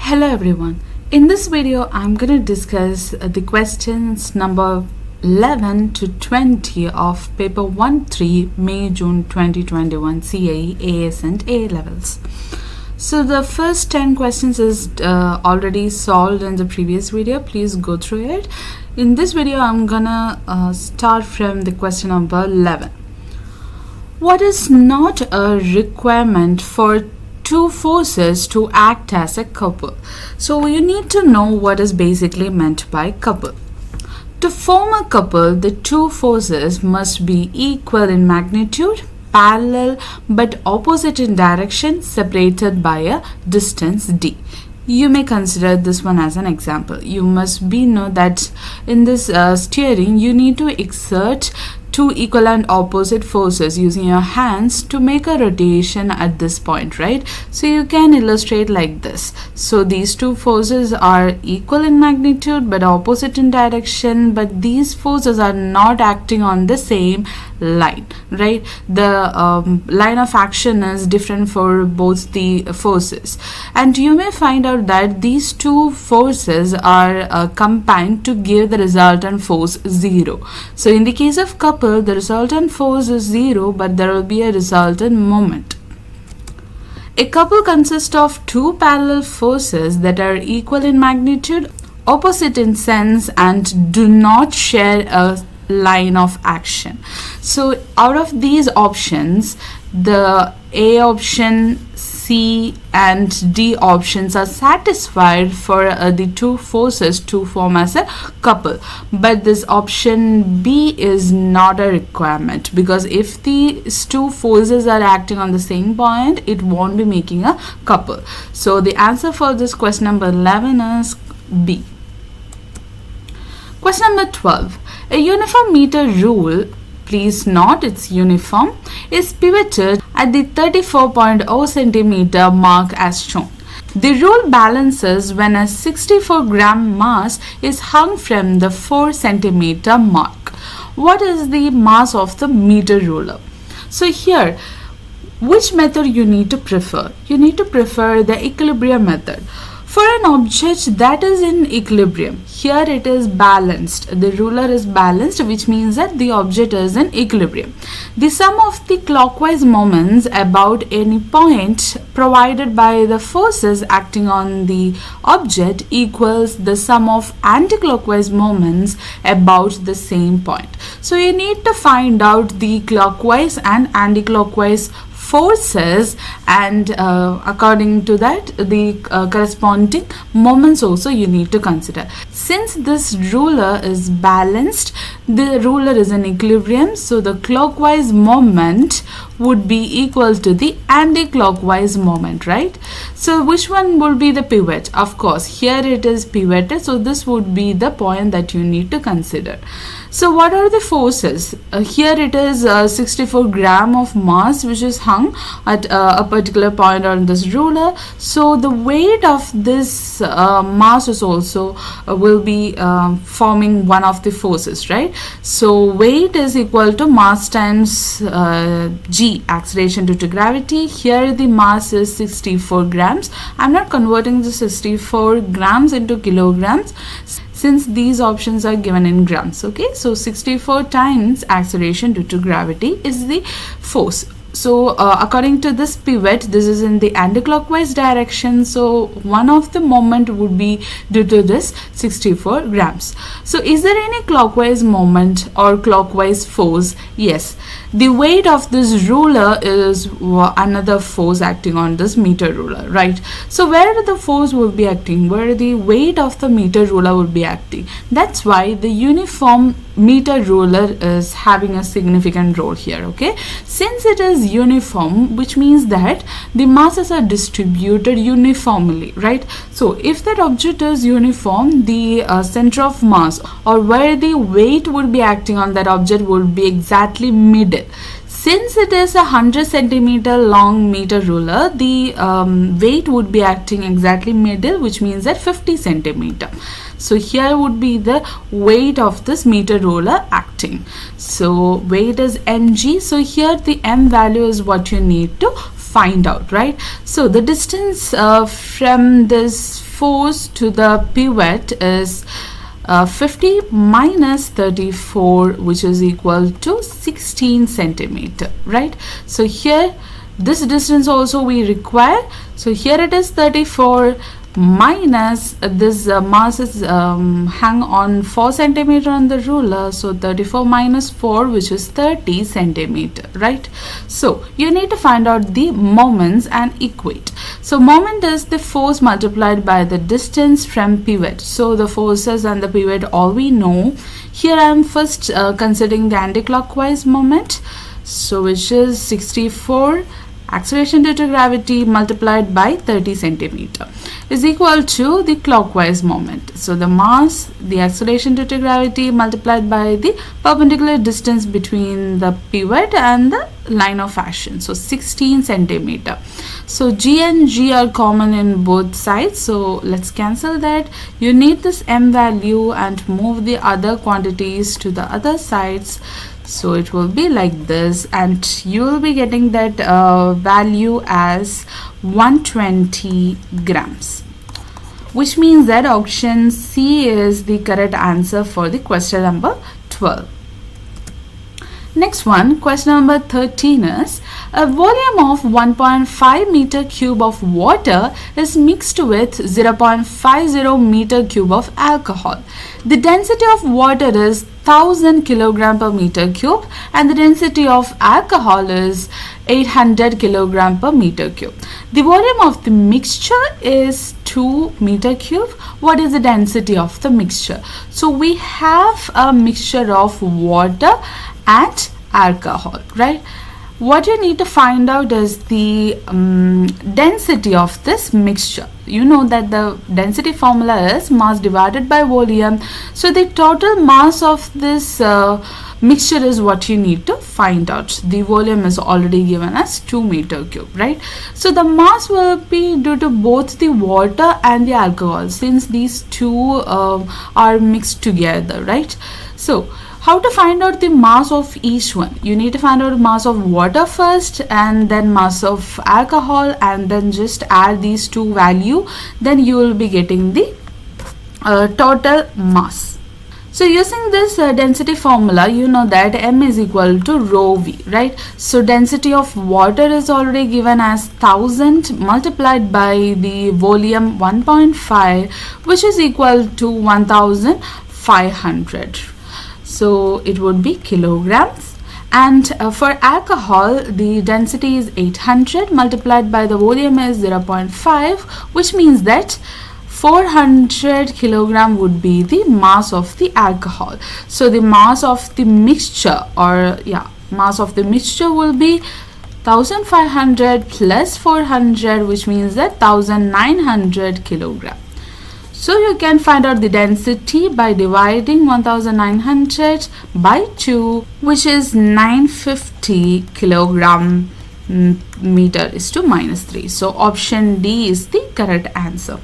Hello everyone. In this video, I'm going to discuss the questions number 11 to 20 of paper 1-3 May-June 2021 CAE, AS and A levels. So the first 10 questions is already solved in the previous video. Please go through it. In this video, I'm gonna start from the question number 11. What is not a requirement for two forces to act as a couple? So you need to know what is basically meant by couple. To form a couple, the two forces must be equal in magnitude, parallel but opposite in direction, separated by a distance d. You may consider this one as an example. You must know that in this steering, you need to exert two equal and opposite forces using your hands to make a rotation at this point, right? So you can illustrate like this. So these two forces are equal in magnitude but opposite in direction, but these forces are not acting on the same line, right? The line of action is different for both the forces, and you may find out that these two forces are combined to give the resultant force 0. So in the case of couple, the resultant force is 0, but there will be a resultant moment. A couple consists of two parallel forces that are equal in magnitude, opposite in sense, and do not share a line of action. So out of these options, the A option, C and D options are satisfied for the two forces to form as a couple, but this option B is not a requirement, because if these two forces are acting on the same point, it won't be making a couple. So the answer for this question number 11 is B. Question number 12. A uniform meter rule, please note it's uniform, is pivoted at the 34.0 centimeter mark as shown. The rule balances when a 64-gram mass is hung from the 4 centimeter mark. What is the mass of the meter ruler? So here, which method you need to prefer? You need to prefer the equilibrium method. For an object that is in equilibrium, here it is balanced. The ruler is balanced, which means that the object is in equilibrium. The sum of the clockwise moments about any point provided by the forces acting on the object equals the sum of anti-clockwise moments about the same point. So you need to find out the clockwise and anti-clockwise forces, and according to that the corresponding moments also you need to consider. Since this ruler is balanced, the ruler is in equilibrium, so the clockwise moment would be equal to the anti-clockwise moment, right? So which one will be the pivot? Of course, here it is pivoted, so this would be the point that you need to consider. So what are the forces? Here it is 64 gram of mass which is hung at a particular point on this ruler. So the weight of this mass is also will be forming one of the forces, right? So weight is equal to mass times g, acceleration due to gravity. Here the mass is 64 grams. I'm not converting the 64 grams into kilograms, since these options are given in grams. Okay, so 64 times acceleration due to gravity is the force. So according to this pivot, this is in the anti-clockwise direction, so one of the moment would be due to this 64 grams. So is there any clockwise moment or clockwise force? Yes, the weight of this ruler is another force acting on this meter ruler, right? So where the force will be acting, where the weight of the meter ruler will be acting. That's why the uniform meter ruler is having a significant role here. Okay, since it is uniform, which means that the masses are distributed uniformly, right? So if that object is uniform, the center of mass, or where the weight would be acting on that object, would be exactly middle. Since it is a 100 centimeter long meter ruler, the weight would be acting exactly middle, which means that 50 centimeter. So here would be the weight of this meter ruler acting. So weight is mg. So here the m value is what you need to find out, right? So the distance from this force to the pivot is 50 minus 34, which is equal to 16 centimeter, right? So here this distance also we require. So here it is 34 minus this mass is hang on 4 centimeter on the ruler, so 34 minus 4, which is 30 centimeter, right? So you need to find out the moments and equate. So moment is the force multiplied by the distance from pivot. So the forces and the pivot all we know. Here I am first considering the anti-clockwise moment, so which is 64 acceleration due to gravity multiplied by 30 centimeter is equal to the clockwise moment. So the mass, the acceleration due to gravity multiplied by the perpendicular distance between the pivot and the line of action, so 16 centimeter. So G and G are common in both sides, so let's cancel that. You need this M value and move the other quantities to the other sides. So it will be like this, and you will be getting that value as 120 grams, which means that option C is the correct answer for the question number 12. Next one, question number 13 is, a volume of 1.5 meter cube of water is mixed with 0.50 meter cube of alcohol. The density of water is 1000 kilogram per meter cube and the density of alcohol is 800 kilogram per meter cube. The volume of the mixture is 2 meter cube. What is the density of the mixture? So we have a mixture of water and alcohol, right? What you need to find out is the density of this mixture. You know that the density formula is mass divided by volume. So the total mass of this mixture is what you need to find out. The volume is already given as 2 meter cube, right? So the mass will be due to both the water and the alcohol, since these two are mixed together, right? So how to find out the mass of each one? You need to find out mass of water first and then mass of alcohol, and then just add these two value, then you will be getting the total mass. So using this density formula, you know that M is equal to rho V, right? So density of water is already given as 1000 multiplied by the volume 1.5, which is equal to 1500. So it would be kilograms. And for alcohol, the density is 800 multiplied by the volume is 0.5, which means that 400 kilogram would be the mass of the alcohol. So the mass of the mixture, mass of the mixture will be 1500 plus 400, which means that 1900 kilogram. So you can find out the density by dividing 1900 by 2, which is 950 kilogram meter is to minus 3. So option D is the correct answer.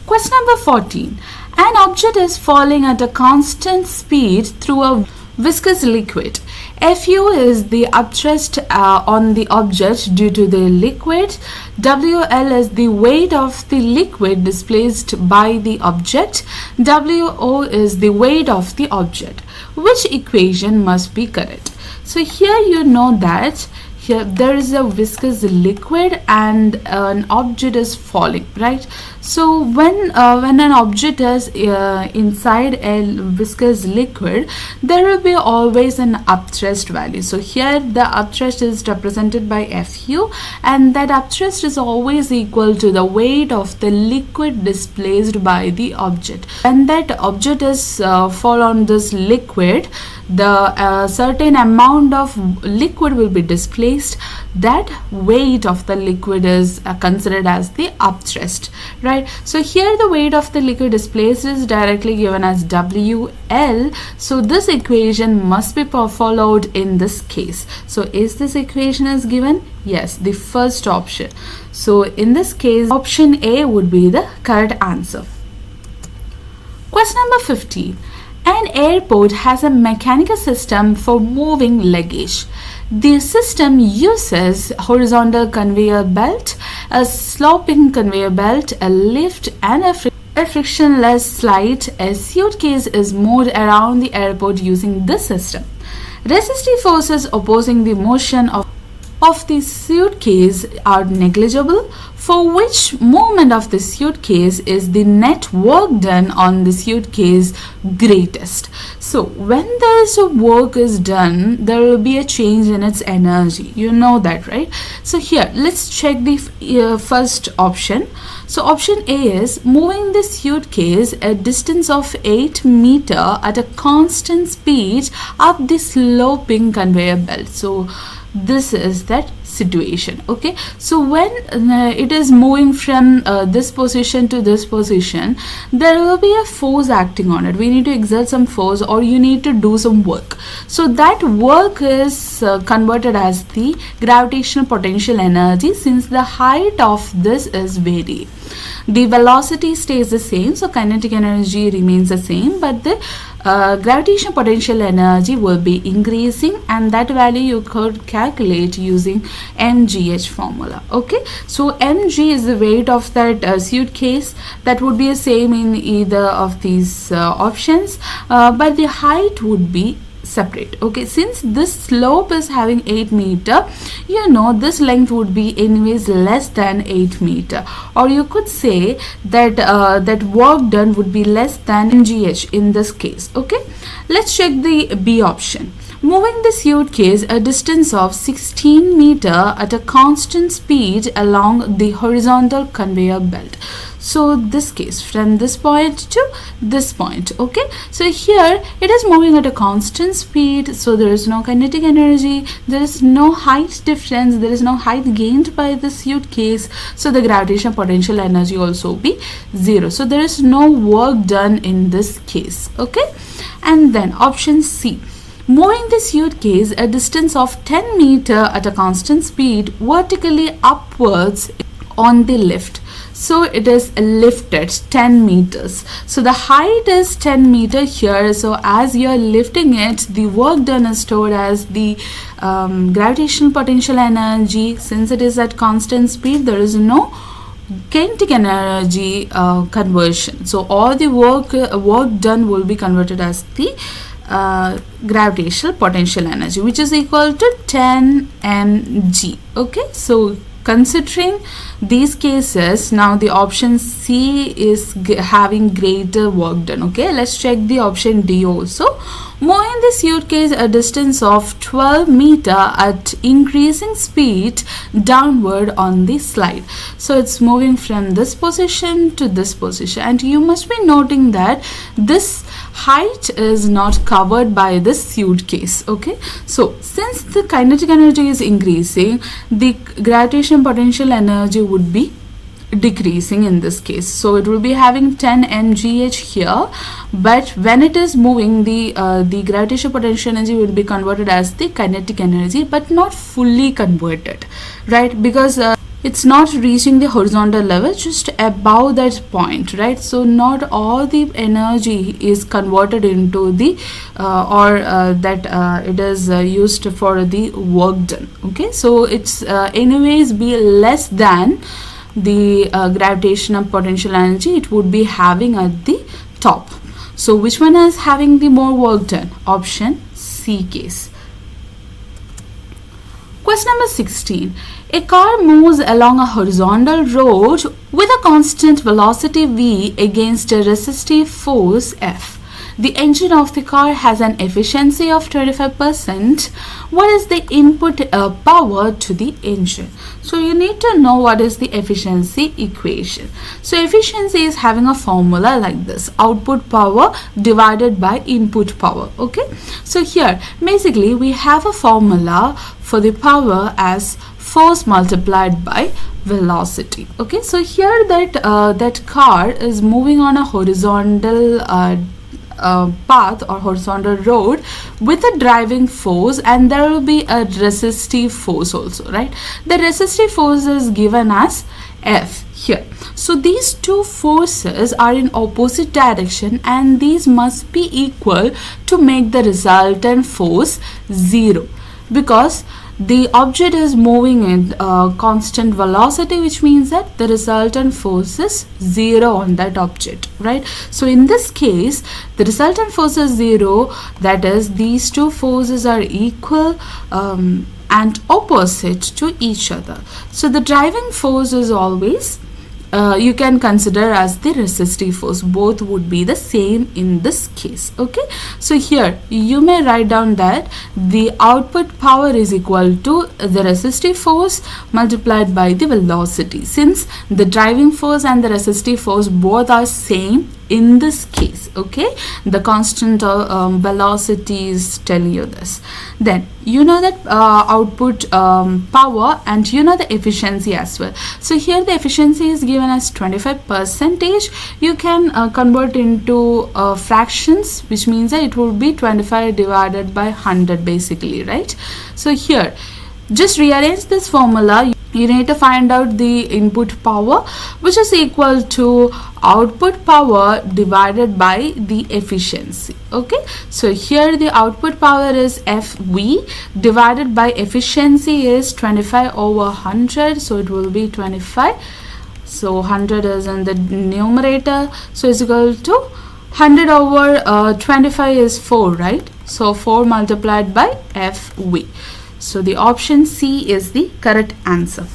Question number 14. An object is falling at a constant speed through a viscous liquid. Fu is the upthrust on the object due to the liquid. Wl is the weight of the liquid displaced by the object. Wo is the weight of the object. Which equation must be correct? So here you know that here there is a viscous liquid and an object is falling, right? So when an object is inside a viscous liquid, there will be always an upthrust value. So here the upthrust is represented by Fu, and that upthrust is always equal to the weight of the liquid displaced by the object. When that object is fall on this liquid, the certain amount of liquid will be displaced. That weight of the liquid is considered as the upthrust, right? So here the weight of the liquid displaced is directly given as WL. So this equation must be followed in this case. So is this equation is given? Yes, the first option. So in this case, option A would be the correct answer. Question number 15. An airport has a mechanical system for moving luggage. The system uses horizontal conveyor belt, a sloping conveyor belt, a lift, and a frictionless slide. A suitcase is moved around the airport using this system. Resistive forces opposing the motion of the suitcase are negligible, for which movement of the suitcase is the net work done on the suitcase greatest. So when there is a work is done, there will be a change in its energy. You know that, right? So here let's check the first option. So option A is moving the suitcase a distance of 8 meter at a constant speed up the sloping conveyor belt. So this is that situation. Okay, so when it is moving from this position to this position, there will be a force acting on it. We need to exert some force, or you need to do some work. So that work is converted as the gravitational potential energy, since the height of this is varied. The velocity stays the same, so kinetic energy remains the same, but the gravitational potential energy will be increasing, and that value you could calculate using mgh formula. Okay, so mg is the weight of that suitcase. That would be the same in either of these options, but the height would be separate. Okay, since this slope is having 8 meter, you know this length would be anyways less than 8 meter, or you could say that that work done would be less than mgh in this case. Okay, let's check the B option. Moving the suitcase a distance of 16 meter at a constant speed along the horizontal conveyor belt. So this case, from this point to this point. Okay, so here it is moving at a constant speed, so there is no kinetic energy, there is no height difference, there is no height gained by the suitcase, so the gravitational potential energy also be 0. So there is no work done in this case. Okay, and then option C. Moving the suitcase a distance of 10 meter at a constant speed vertically upwards on the lift. So it is lifted 10 meters. So the height is 10 meter here. So as you are lifting it, the work done is stored as the gravitational potential energy. Since it is at constant speed, there is no kinetic energy conversion. So all the work done will be converted as the gravitational potential energy, which is equal to 10 mg. Okay, so considering these cases, now the option C is having greater work done. Okay, let's check the option D also. Moving the suitcase a distance of 12 meter at increasing speed downward on the slide. So it's moving from this position to this position, and you must be noting that this height is not covered by this suitcase. Okay, so since the kinetic energy is increasing, the gravitational potential energy would be decreasing in this case. So it will be having 10 mgh here, but when it is moving, the gravitational potential energy will be converted as the kinetic energy, but not fully converted, right? Because it's not reaching the horizontal level, just above that point, right? So not all the energy is converted into the it is used for the work done. Okay, so it's anyways be less than the gravitational potential energy it would be having at the top. So which one is having the more work done? Option C case. Question number 16. A car moves along a horizontal road with a constant velocity v against a resistive force F. The engine of the car has an efficiency of 25%. What is the input power to the engine? So you need to know what is the efficiency equation. So efficiency is having a formula like this: output power divided by input power. Okay, so here basically we have a formula for the power as force multiplied by velocity. Okay, so here that car is moving on a horizontal path or horizontal road with a driving force, and there will be a resistive force also, right? The resistive force is given as F here. So these two forces are in opposite direction and these must be equal to make the resultant force 0, because the object is moving in constant velocity, which means that the resultant force is 0 on that object, right? So in this case, the resultant force is 0, that is, these two forces are equal and opposite to each other. So the driving force is always you can consider as the resistive force. Both would be the same in this case. Okay, so here you may write down that the output power is equal to the resistive force multiplied by the velocity, since the driving force and the resistive force both are same in this case. Okay, the constant velocity is telling you this. Then you know that output power, and you know the efficiency as well. So here the efficiency is given as 25%. You can convert into fractions, which means that it will be 25 divided by 100 basically, right? So here just rearrange this formula. You need to find out the input power, which is equal to output power divided by the efficiency. Okay, so here the output power is FV divided by efficiency is 25 over 100, so it will be 25. So 100 is in the numerator, so it's equal to 100 over 25 is 4, right? So 4 multiplied by FV. So the option C is the correct answer.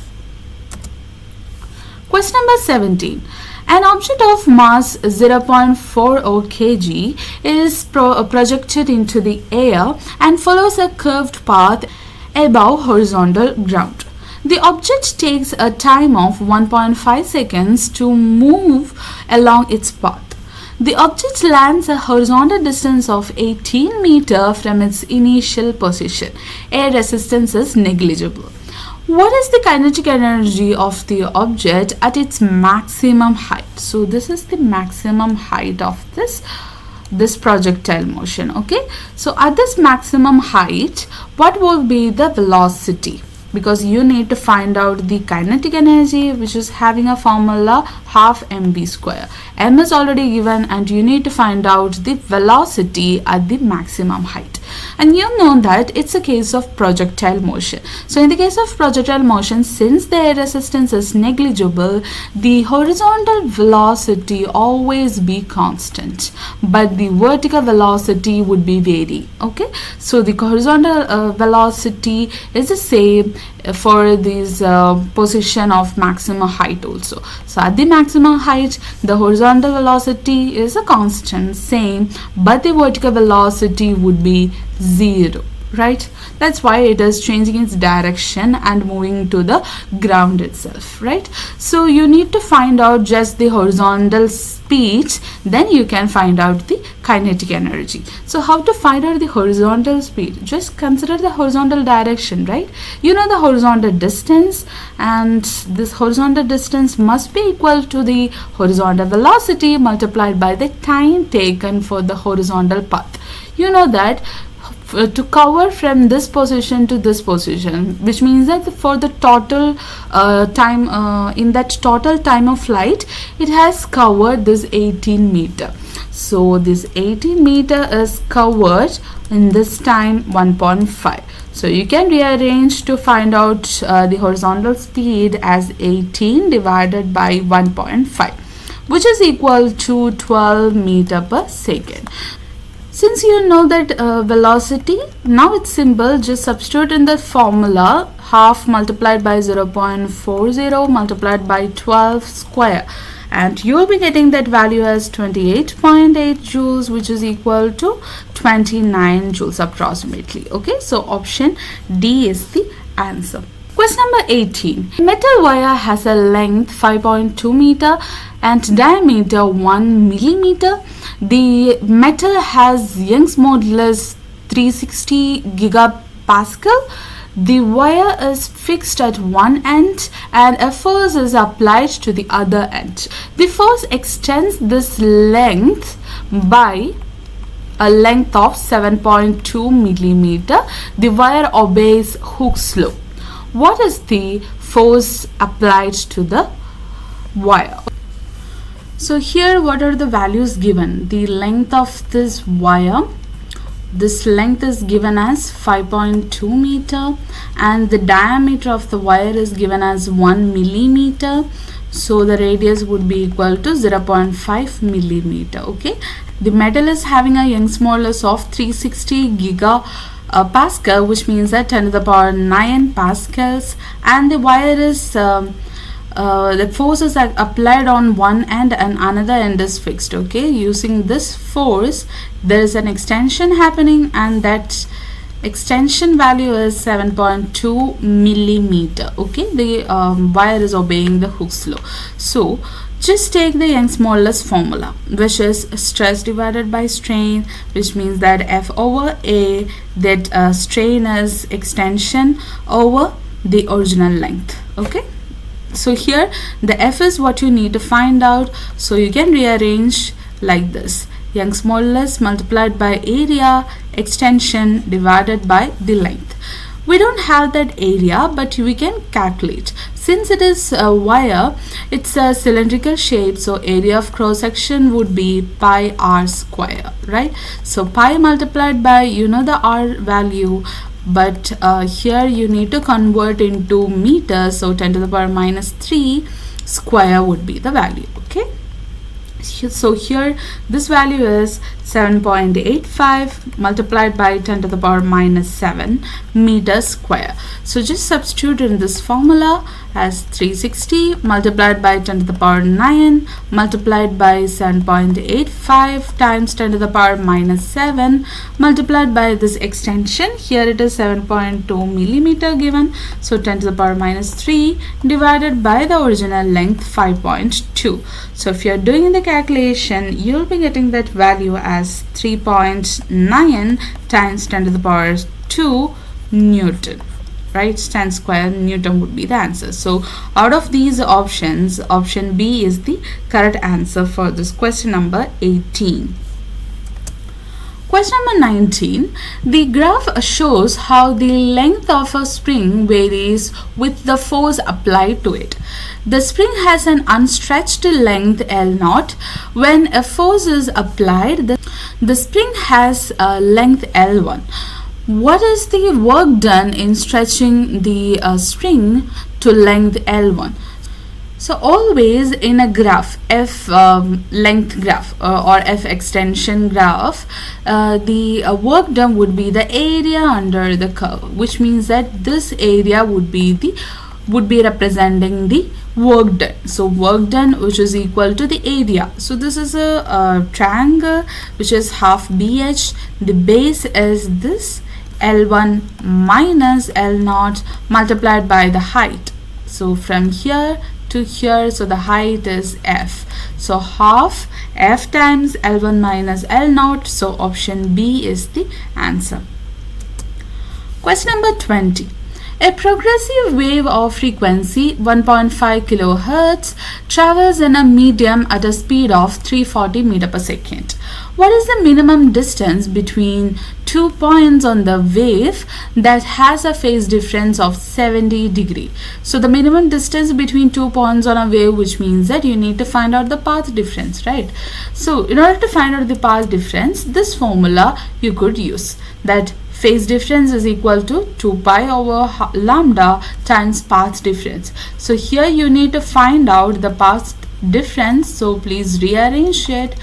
Question number 17. An object of mass 0.40 kg is projected into the air and follows a curved path above horizontal ground. The object takes a time of 1.5 seconds to move along its path. The object lands a horizontal distance of 18 meters from its initial position. Air resistance is negligible. What is the kinetic energy of the object at its maximum height? So this is the maximum height of this projectile motion. Okay, so at this maximum height, what will be the velocity? Because you need to find out the kinetic energy, which is having a formula half mv square. M is already given and you need to find out the velocity at the maximum height. And you know that it's a case of projectile motion. So in the case of projectile motion, since the air resistance is negligible, the horizontal velocity always be constant, but the vertical velocity would be vary. Okay, so the horizontal velocity is the same for this position of maximum height also. So at the maximum height, the horizontal velocity is a constant, same, but the vertical velocity would be 0, right? That's why it is changing its direction and moving to the ground itself, right? So you need to find out just the horizontal speed, then you can find out the kinetic energy. So how to find out the horizontal speed? Just consider the horizontal direction, right? You know the horizontal distance, and this horizontal distance must be equal to the horizontal velocity multiplied by the time taken for the horizontal path. You know that to cover from this position to this position, which means that for the total time in that total time of flight, it has covered this 18 meter. So this 18 meter is covered in this time 1.5. So you can rearrange to find out the horizontal speed as 18 divided by 1.5, which is equal to 12 meter per second. Since you know that velocity, now it's simple, just substitute in the formula half multiplied by 0.40 multiplied by 12 square, and you will be getting that value as 28.8 joules, which is equal to 29 joules approximately. Okay, so option D is the answer. Question number 18. Metal wire has a length 5.2 meter and diameter 1 millimeter. The metal has Young's modulus 360 gigapascal. The wire is fixed at one end and a force is applied to the other end. The force extends this length by a length of 7.2 millimeter. The wire obeys Hooke's law. What is the force applied to the wire. So here what are the values given? The length of this wire, this length is given as 5.2 meter and the diameter of the wire is given as 1 millimeter. So the radius would be equal to 0.5 millimeter. Okay, the metal is having a Young's modulus of 360 gigapascal, which means that 10 to the power 9 pascals, and the wire is the forces are applied on one end and another end is fixed. Okay, using this force there is an extension happening and that extension value is 7.2 millimeter. Okay, the wire is obeying the Hooke's law. So just take the Young's modulus formula, which is stress divided by strain, which means that F over A, that strain is extension over the original length. Okay, so here the F is what you need to find out, so you can rearrange like this: Young's modulus multiplied by area, extension divided by the length. We don't have that area, but we can calculate. Since it is a wire, it's a cylindrical shape, so area of cross section would be pi r square, right? So pi multiplied by, you know, the r value, but here you need to convert into meters, so 10 to the power minus 3 square would be the value. Okay, so here this value is 7.85 multiplied by 10 to the power minus 7 meters square. So just substitute in this formula as 360 multiplied by 10 to the power 9 multiplied by 7.85 times 10 to the power minus 7 multiplied by this extension. Here it is 7.2 millimeter given, so 10 to the power minus 3 divided by the original length 5.2. So if you are doing the calculation, you will be getting that value as 3.9 times 10 to the power 2 Newton, right? Tan square Newton would be the answer. So out of these options, option B is the correct answer for this question number 18. Question number 19. The graph shows how the length of a spring varies with the force applied to it. The spring has an unstretched length L0. When a force is applied, the spring has a length L1. What is the work done in stretching the spring to length L1? So always in a graph, F length graph or F extension graph, the work done would be the area under the curve, which means that this area would be representing the work done. So work done, which is equal to the area. So this is a triangle which is half BH. The base is this L1 minus L0 multiplied by the height. So from here to here, so the height is F. So half F times L1 minus L0. So option B is the answer. Question number 20. A progressive wave of frequency 1.5 kilohertz travels in a medium at a speed of 340 meter per second. What is the minimum distance between 2 points on the wave that has a phase difference of 70 degree? So the minimum distance between 2 points on a wave, which means that you need to find out the path difference, right? So in order to find out the path difference, this formula you could use, that phase difference is equal to 2 pi over lambda times path difference. So here you need to find out the path difference, so please rearrange it.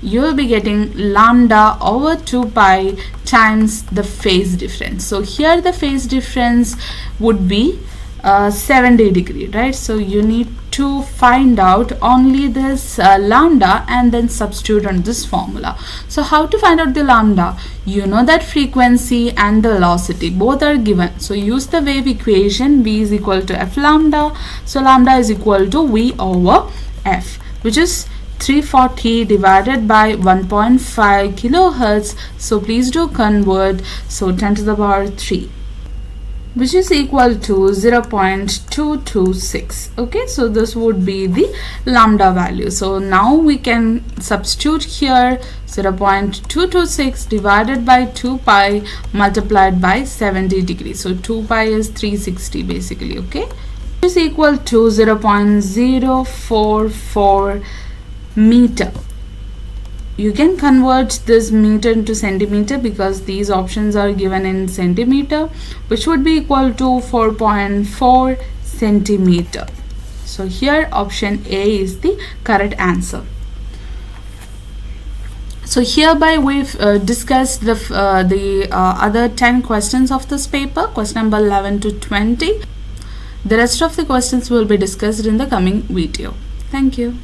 You will be getting lambda over 2 pi times the phase difference. So here the phase difference would be 70 degree, right? So you need to find out only this lambda and then substitute on this formula. So how to find out the lambda? You know that frequency and the velocity both are given, so use the wave equation. V is equal to F lambda, so lambda is equal to V over F, which is 340 divided by 1.5 kilohertz. So please do convert, so 10 to the power 3, which is equal to 0.226. okay, so this would be the lambda value. So now we can substitute here 0.226 divided by 2 pi multiplied by 70 degrees. So 2 pi is 360 basically. Okay, is equal to 0.044 meter. You can convert this meter into centimeter because these options are given in centimeter, which would be equal to 4.4 centimeter. So here option A is the correct answer. So hereby we've discussed the other 10 questions of this paper, question number 11 to 20. The rest of the questions will be discussed in the coming video. Thank you.